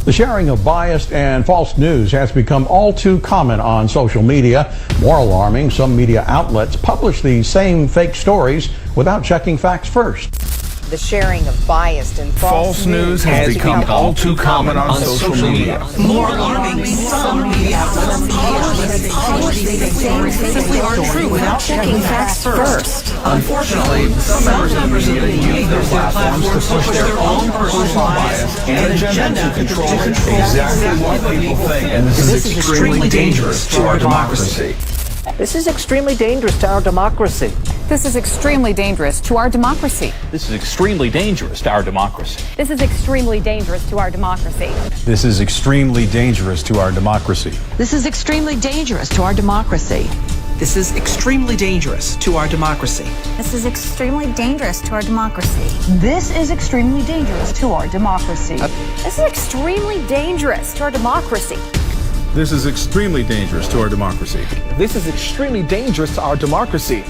The sharing of biased and false news has become all too common on social media. More alarming, some media outlets publish these same fake stories without checking facts first. The sharing of biased and false news has become all too common on social media. More alarming, some media outlets publish fake stories that simply aren't true without checking facts first. Unfortunately, some members of the media use their platforms to push their own personal bias and agenda to control exactly what people think. And this is extremely dangerous to our democracy. This is extremely dangerous to our democracy. This is extremely dangerous to our democracy. This is extremely dangerous to our democracy. This is extremely dangerous to our democracy. This is extremely dangerous to our democracy. This is extremely dangerous to our democracy. This is extremely dangerous to our democracy. This is extremely dangerous to our democracy. This is extremely dangerous to our democracy. This is extremely dangerous to our democracy. This is extremely dangerous to our democracy. This is extremely dangerous to our democracy.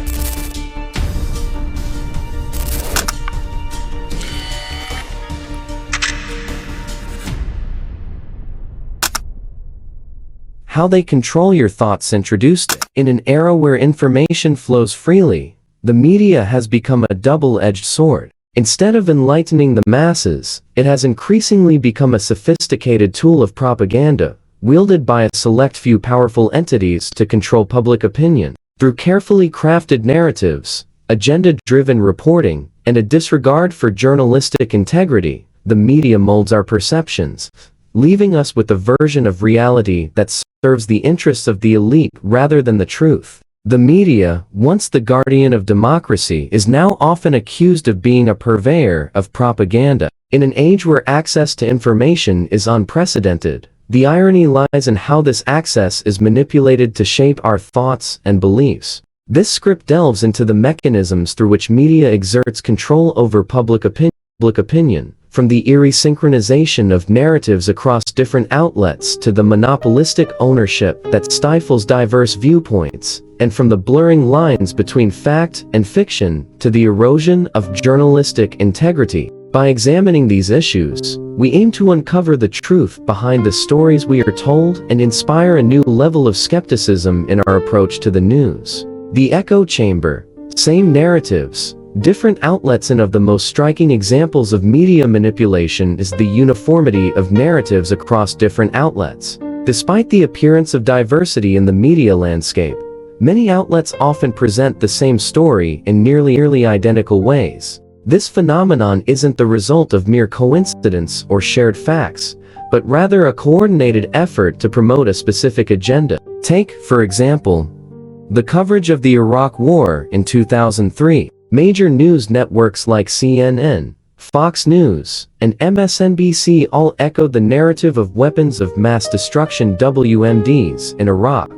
How they control your thoughts introduced it. In an era where information flows freely, the media has become a double-edged sword. Instead of enlightening the masses, it has increasingly become a sophisticated tool of propaganda, wielded by a select few powerful entities to control public opinion. Through carefully crafted narratives, agenda-driven reporting, and a disregard for journalistic integrity, the media molds our perceptions, leaving us with a version of reality that serves the interests of the elite rather than the truth. The media, once the guardian of democracy, is now often accused of being a purveyor of propaganda. In an age where access to information is unprecedented, the irony lies in how this access is manipulated to shape our thoughts and beliefs. This script delves into the mechanisms through which media exerts control over public opinion, from the eerie synchronization of narratives across different outlets to the monopolistic ownership that stifles diverse viewpoints, and from the blurring lines between fact and fiction to the erosion of journalistic integrity. By examining these issues, we aim to uncover the truth behind the stories we are told and inspire a new level of skepticism in our approach to the news. The echo chamber, same narratives, different outlets. And of the most striking examples of media manipulation is the uniformity of narratives across different outlets. Despite the appearance of diversity in the media landscape, many outlets often present the same story in nearly identical ways. This phenomenon isn't the result of mere coincidence or shared facts, but rather a coordinated effort to promote a specific agenda. Take, for example, the coverage of the Iraq War in 2003. Major news networks like CNN, Fox News, and MSNBC all echoed the narrative of weapons of mass destruction (WMDs) in Iraq.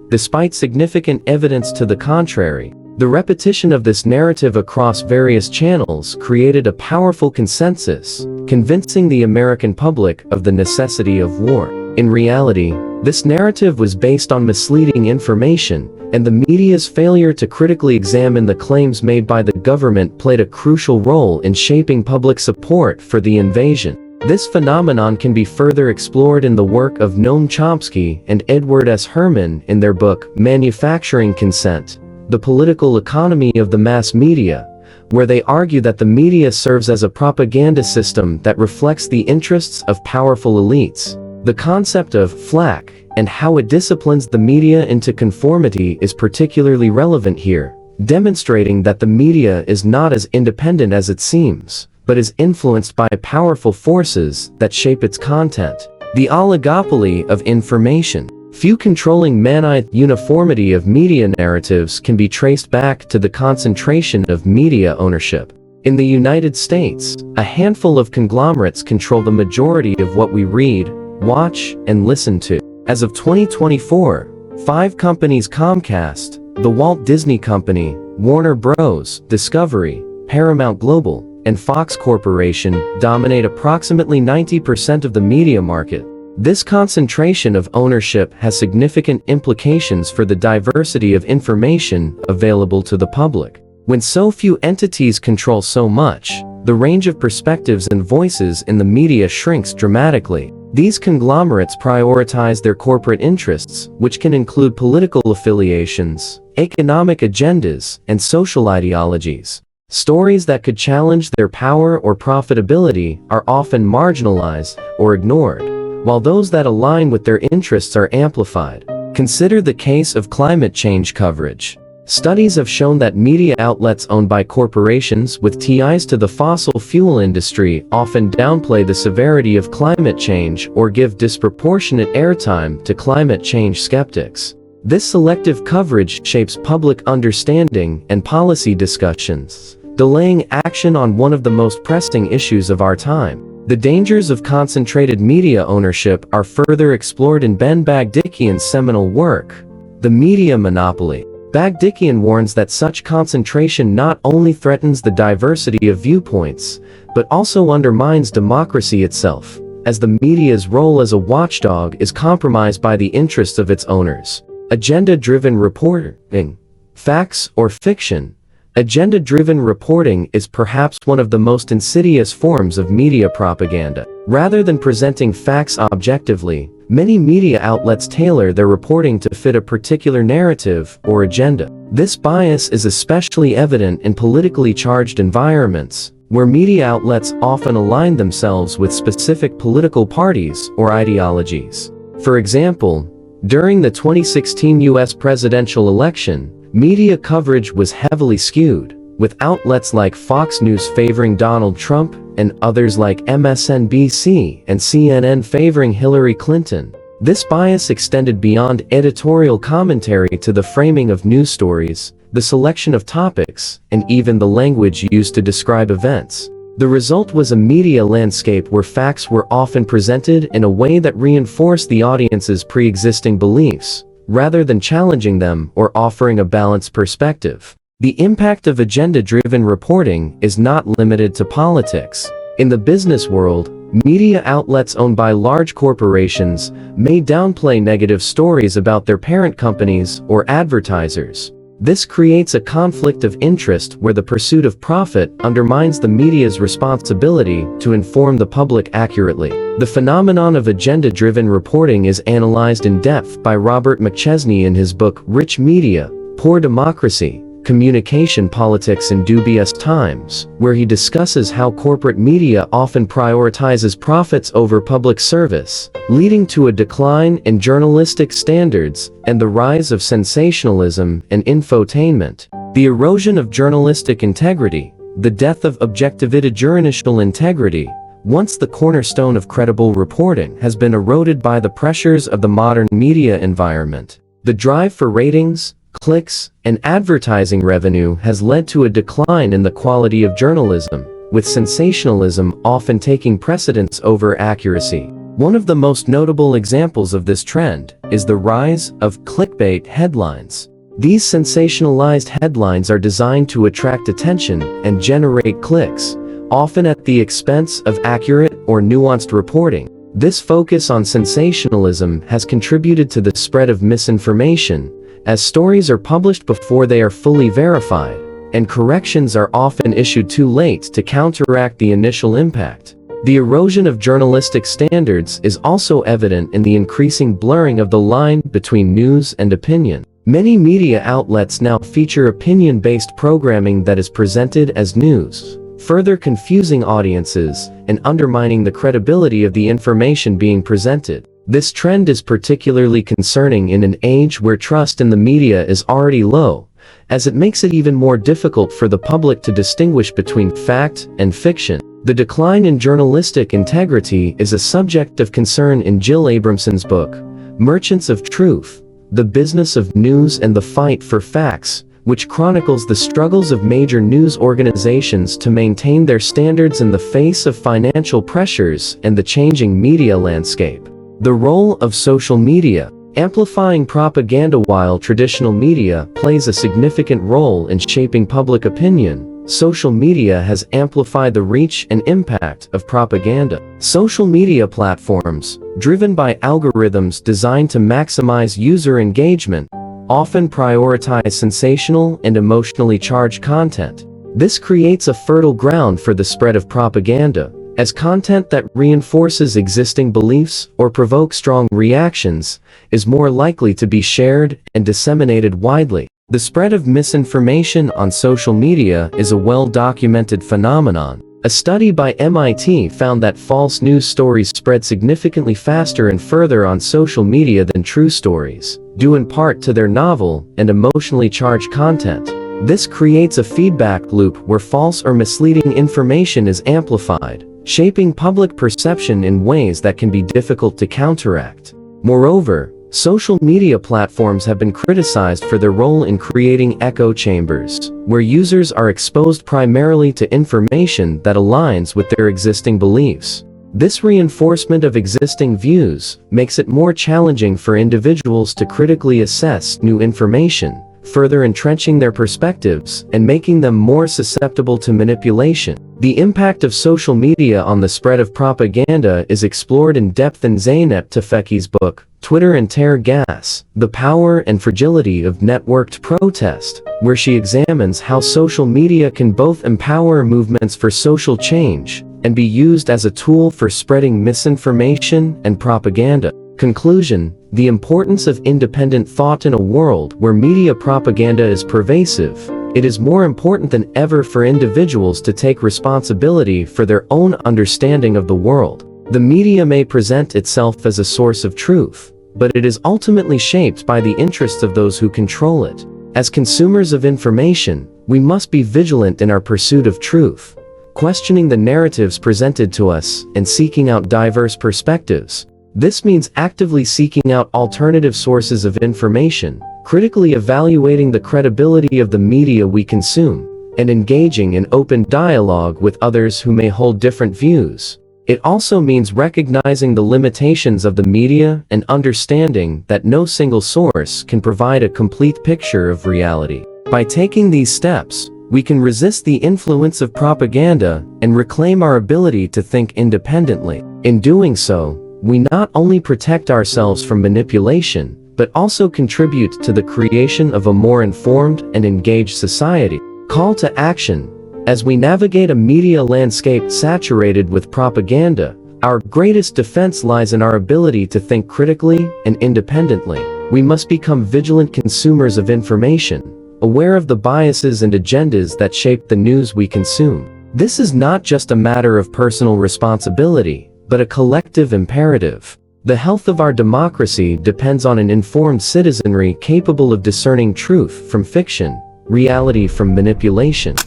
Despite significant evidence to the contrary, the repetition of this narrative across various channels created a powerful consensus, convincing the American public of the necessity of war. In reality, this narrative was based on misleading information, and the media's failure to critically examine the claims made by the government played a crucial role in shaping public support for the invasion. This phenomenon can be further explored in the work of Noam Chomsky and Edward S. Herman in their book, Manufacturing Consent: The Political Economy of the Mass Media, where they argue that the media serves as a propaganda system that reflects the interests of powerful elites. The concept of flack and how it disciplines the media into conformity is particularly relevant here, demonstrating that the media is not as independent as it seems, but is influenced by powerful forces that shape its content. The oligopoly of information. Few controlling monolithic uniformity of media narratives can be traced back to the concentration of media ownership. In the United States, a handful of conglomerates control the majority of what we read, watch, and listen to. As of 2024, 5 companies: Comcast, The Walt Disney Company, Warner Bros., Discovery, Paramount Global, and Fox Corporation, dominate approximately 90% of the media market. This concentration of ownership has significant implications for the diversity of information available to the public. When so few entities control so much, the range of perspectives and voices in the media shrinks dramatically. These conglomerates prioritize their corporate interests, which can include political affiliations, economic agendas, and social ideologies. Stories that could challenge their power or profitability are often marginalized or ignored, while those that align with their interests are amplified. Consider the case of climate change coverage. Studies have shown that media outlets owned by corporations with ties to the fossil fuel industry often downplay the severity of climate change or give disproportionate airtime to climate change skeptics. This selective coverage shapes public understanding and policy discussions, delaying action on one of the most pressing issues of our time. The dangers of concentrated media ownership are further explored in Ben Bagdikian's seminal work, The Media Monopoly. Bagdikian warns that such concentration not only threatens the diversity of viewpoints, but also undermines democracy itself, as the media's role as a watchdog is compromised by the interests of its owners. Agenda-driven reporting. Facts or fiction? Agenda-driven reporting is perhaps one of the most insidious forms of media propaganda. Rather than presenting facts objectively, many media outlets tailor their reporting to fit a particular narrative or agenda. This bias is especially evident in politically charged environments, where media outlets often align themselves with specific political parties or ideologies. For example, during the 2016 US presidential election, media coverage was heavily skewed, with outlets like Fox News favoring Donald Trump and others like MSNBC and CNN favoring Hillary Clinton. This bias extended beyond editorial commentary to the framing of news stories, the selection of topics, and even the language used to describe events. The result was a media landscape where facts were often presented in a way that reinforced the audience's pre-existing beliefs, rather than challenging them or offering a balanced perspective. The impact of agenda-driven reporting is not limited to politics. In the business world, media outlets owned by large corporations may downplay negative stories about their parent companies or advertisers. This creates a conflict of interest where the pursuit of profit undermines the media's responsibility to inform the public accurately. The phenomenon of agenda-driven reporting is analyzed in depth by Robert McChesney in his book Rich Media, Poor Democracy: Communication Politics in Dubious Times, where he discusses how corporate media often prioritizes profits over public service, leading to a decline in journalistic standards and the rise of sensationalism and infotainment. The erosion of journalistic integrity, the death of objectivity journalistic integrity, once the cornerstone of credible reporting, has been eroded by the pressures of the modern media environment. The drive for ratings, clicks, and advertising revenue has led to a decline in the quality of journalism, with sensationalism often taking precedence over accuracy. One of the most notable examples of this trend is the rise of clickbait headlines. These sensationalized headlines are designed to attract attention and generate clicks, often at the expense of accurate or nuanced reporting. This focus on sensationalism has contributed to the spread of misinformation, as stories are published before they are fully verified, and corrections are often issued too late to counteract the initial impact. The erosion of journalistic standards is also evident in the increasing blurring of the line between news and opinion. Many media outlets now feature opinion-based programming that is presented as news, further confusing audiences and undermining the credibility of the information being presented. This trend is particularly concerning in an age where trust in the media is already low, as it makes it even more difficult for the public to distinguish between fact and fiction. The decline in journalistic integrity is a subject of concern in Jill Abramson's book, Merchants of Truth: The Business of News and the Fight for Facts, which chronicles the struggles of major news organizations to maintain their standards in the face of financial pressures and the changing media landscape. The role of social media: amplifying propaganda. While traditional media plays a significant role in shaping public opinion, social media has amplified the reach and impact of propaganda. Social media platforms, driven by algorithms designed to maximize user engagement, often prioritize sensational and emotionally charged content. This creates a fertile ground for the spread of propaganda, as content that reinforces existing beliefs or provokes strong reactions is more likely to be shared and disseminated widely. The spread of misinformation on social media is a well-documented phenomenon. A study by MIT found that false news stories spread significantly faster and further on social media than true stories, due in part to their novel and emotionally charged content. This creates a feedback loop where false or misleading information is amplified, shaping public perception in ways that can be difficult to counteract. Moreover, social media platforms have been criticized for their role in creating echo chambers, where users are exposed primarily to information that aligns with their existing beliefs. This reinforcement of existing views makes it more challenging for individuals to critically assess new information, further entrenching their perspectives and making them more susceptible to manipulation. The impact of social media on the spread of propaganda is explored in depth in Zeynep Tufekci's book, Twitter and Tear Gas: The Power and Fragility of Networked Protest, where she examines how social media can both empower movements for social change and be used as a tool for spreading misinformation and propaganda. Conclusion: the importance of independent thought in a world where media propaganda is pervasive. It is more important than ever for individuals to take responsibility for their own understanding of the world. The media may present itself as a source of truth, but it is ultimately shaped by the interests of those who control it. As consumers of information, we must be vigilant in our pursuit of truth, questioning the narratives presented to us and seeking out diverse perspectives. This means actively seeking out alternative sources of information, critically evaluating the credibility of the media we consume, and engaging in open dialogue with others who may hold different views. It also means recognizing the limitations of the media and understanding that no single source can provide a complete picture of reality. By taking these steps, we can resist the influence of propaganda and reclaim our ability to think independently. In doing so, we not only protect ourselves from manipulation, but also contribute to the creation of a more informed and engaged society. Call to action. As we navigate a media landscape saturated with propaganda, our greatest defense lies in our ability to think critically and independently. We must become vigilant consumers of information, aware of the biases and agendas that shape the news we consume. This is not just a matter of personal responsibility, but a collective imperative. The health of our democracy depends on an informed citizenry capable of discerning truth from fiction, reality from manipulation.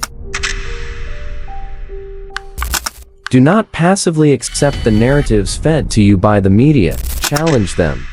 Do not passively accept the narratives fed to you by the media. Challenge them.